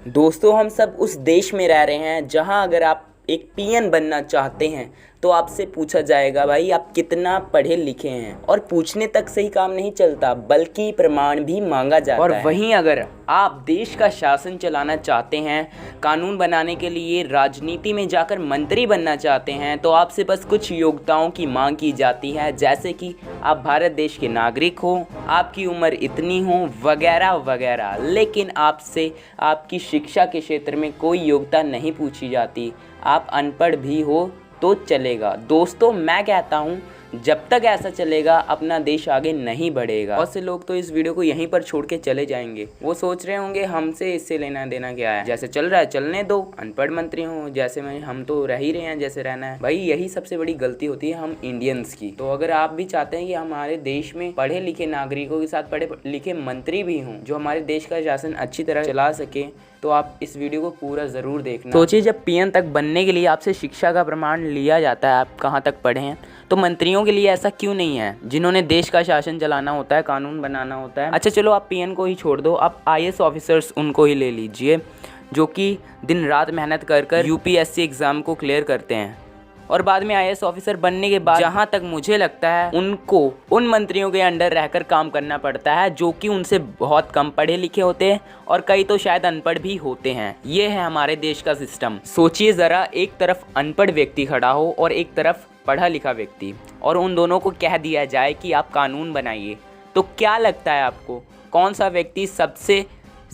दोस्तों, हम सब उस देश में रह रहे हैं जहां अगर आप एक पीएन बनना चाहते हैं तो आपसे पूछा जाएगा भाई आप कितना पढ़े लिखे हैं, और पूछने तक से ही काम नहीं चलता बल्कि प्रमाण भी मांगा जाता है। और वहीं अगर आप देश का शासन चलाना चाहते हैं, कानून बनाने के लिए राजनीति में जाकर मंत्री बनना चाहते हैं, तो आपसे बस कुछ योग्यताओं की मांग की जाती है, जैसे कि आप भारत देश के नागरिक हो, आपकी उम्र इतनी हो, वगैरह वगैरह। लेकिन आपसे आपकी शिक्षा के क्षेत्र में कोई योग्यता नहीं पूछी जाती। आप अनपढ़ भी हो तो चलेगा। दोस्तों, मैं कहता हूँ जब तक ऐसा चलेगा अपना देश आगे नहीं बढ़ेगा। बहुत से लोग तो इस वीडियो को यहीं पर छोड़ के चले जाएंगे। वो सोच रहे होंगे हमसे इससे लेना देना क्या है, जैसे चल रहा है चलने दो, अनपढ़ मंत्री हों जैसे में हम तो रह ही रहे हैं जैसे रहना है। भाई यही सबसे बड़ी गलती होती है हम इंडियंस की। तो अगर आप भी चाहते हैं कि हमारे देश में पढ़े लिखे नागरिकों के साथ पढ़े लिखे मंत्री भी हों जो हमारे देश का शासन अच्छी तरह चला सके, तो आप इस वीडियो को पूरा ज़रूर देखना। सोचिए, जब पीएन तक बनने के लिए आपसे शिक्षा का प्रमाण लिया जाता है, आप कहाँ तक पढ़े हैं, तो मंत्रियों के लिए ऐसा क्यों नहीं है जिन्होंने देश का शासन चलाना होता है, कानून बनाना होता है। अच्छा चलो, आप पीएन को ही छोड़ दो, आप आईएएस ऑफिसर्स उनको ही ले लीजिए जो कि दिन रात मेहनत कर यूपीएससी एग्ज़ाम को क्लियर करते हैं, और बाद में आईएएस ऑफिसर बनने के बाद जहाँ तक मुझे लगता है उनको उन मंत्रियों के अंडर रहकर काम करना पड़ता है जो कि उनसे बहुत कम पढ़े लिखे होते हैं, और कई तो शायद अनपढ़ भी होते हैं। ये है हमारे देश का सिस्टम। सोचिए ज़रा, एक तरफ अनपढ़ व्यक्ति खड़ा हो और एक तरफ पढ़ा लिखा व्यक्ति, और उन दोनों को कह दिया जाए कि आप कानून बनाइए, तो क्या लगता है आपको कौन सा व्यक्ति सबसे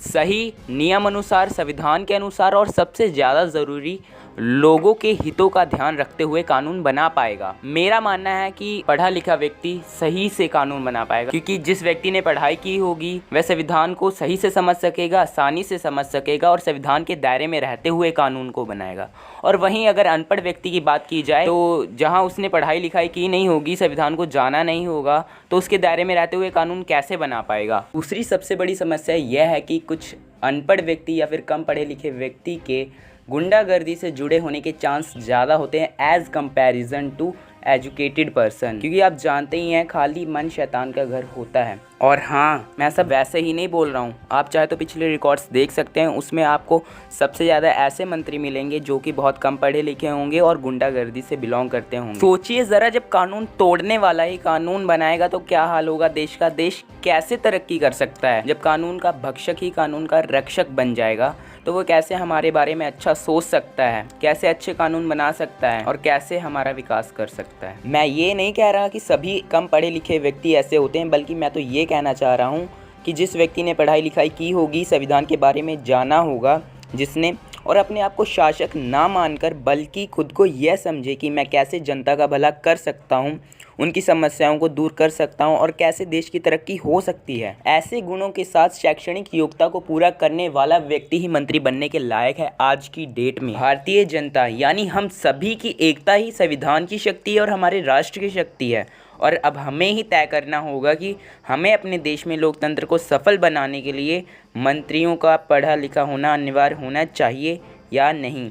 सही नियम अनुसार, संविधान के अनुसार और सबसे ज़्यादा ज़रूरी लोगों के हितों का ध्यान रखते हुए कानून बना पाएगा? मेरा मानना है कि पढ़ा लिखा व्यक्ति सही से कानून बना पाएगा, क्योंकि जिस व्यक्ति ने पढ़ाई की होगी वह संविधान को सही से समझ सकेगा, आसानी से समझ सकेगा और संविधान के दायरे में रहते हुए कानून को बनाएगा। और वहीं अगर अनपढ़ व्यक्ति की बात की जाए तो जहाँ उसने पढ़ाई लिखाई की नहीं होगी, संविधान को जाना नहीं होगा, तो उसके दायरे में रहते हुए कानून कैसे बना पाएगा? दूसरी सबसे बड़ी समस्या यह है कि कुछ अनपढ़ व्यक्ति या फिर कम पढ़े लिखे व्यक्ति के गुंडागर्दी से जुड़े होने के चांस ज़्यादा होते हैं as comparison to educated person, क्योंकि आप जानते ही हैं खाली मन शैतान का घर होता है। और हाँ, मैं सब वैसे ही नहीं बोल रहा हूँ, आप चाहे तो पिछले रिकॉर्ड्स देख सकते हैं, उसमें आपको सबसे ज़्यादा ऐसे मंत्री मिलेंगे जो कि बहुत कम पढ़े लिखे होंगे और गुंडागर्दी से बिलोंग करते होंगे। सोचिए ज़रा, जब कानून तोड़ने वाला ही कानून बनाएगा तो क्या हाल होगा देश का? देश कैसे तरक्की कर सकता है? जब कानून का भक्षक ही कानून का रक्षक बन जाएगा तो वो कैसे हमारे बारे में अच्छा सोच सकता है, कैसे अच्छे कानून बना सकता है और कैसे हमारा विकास कर सकता है? मैं ये नहीं कह रहा कि सभी कम पढ़े लिखे व्यक्ति ऐसे होते हैं, बल्कि मैं तो ये कहना चाह रहा हूँ कि जिस व्यक्ति ने पढ़ाई लिखाई की होगी, संविधान के बारे में जाना होगा, जिसने और अपने आप को शासक ना मानकर बल्कि खुद को यह समझे कि मैं कैसे जनता का भला कर सकता हूँ, उनकी समस्याओं को दूर कर सकता हूँ और कैसे देश की तरक्की हो सकती है, ऐसे गुणों के साथ शैक्षणिक योग्यता को पूरा करने वाला व्यक्ति ही मंत्री बनने के लायक है आज की डेट में। भारतीय जनता यानी हम सभी की एकता ही संविधान की शक्ति है और हमारे राष्ट्र की शक्ति है। और अब हमें ही तय करना होगा कि हमें अपने देश में लोकतंत्र को सफल बनाने के लिए मंत्रियों का पढ़ा लिखा होना अनिवार्य होना चाहिए या नहीं।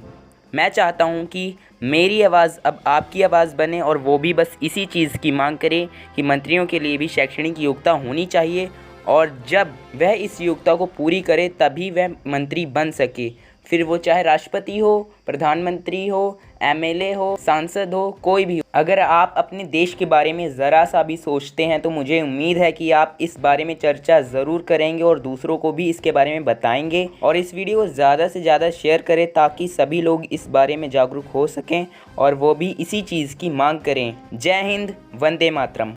मैं चाहता हूं कि मेरी आवाज़ अब आपकी आवाज़ बने, और वो भी बस इसी चीज़ की मांग करे कि मंत्रियों के लिए भी शैक्षणिक योग्यता होनी चाहिए, और जब वह इस योग्यता को पूरी करे तभी वह मंत्री बन सके, फिर वो चाहे राष्ट्रपति हो, प्रधानमंत्री हो, एमएलए हो, सांसद हो, कोई भी हो। अगर आप अपने देश के बारे में ज़रा सा भी सोचते हैं तो मुझे उम्मीद है कि आप इस बारे में चर्चा ज़रूर करेंगे और दूसरों को भी इसके बारे में बताएंगे, और इस वीडियो को ज़्यादा से ज़्यादा शेयर करें ताकि सभी लोग इस बारे में जागरूक हो सकें और वो भी इसी चीज़ की मांग करें। जय हिंद, वंदे मातरम।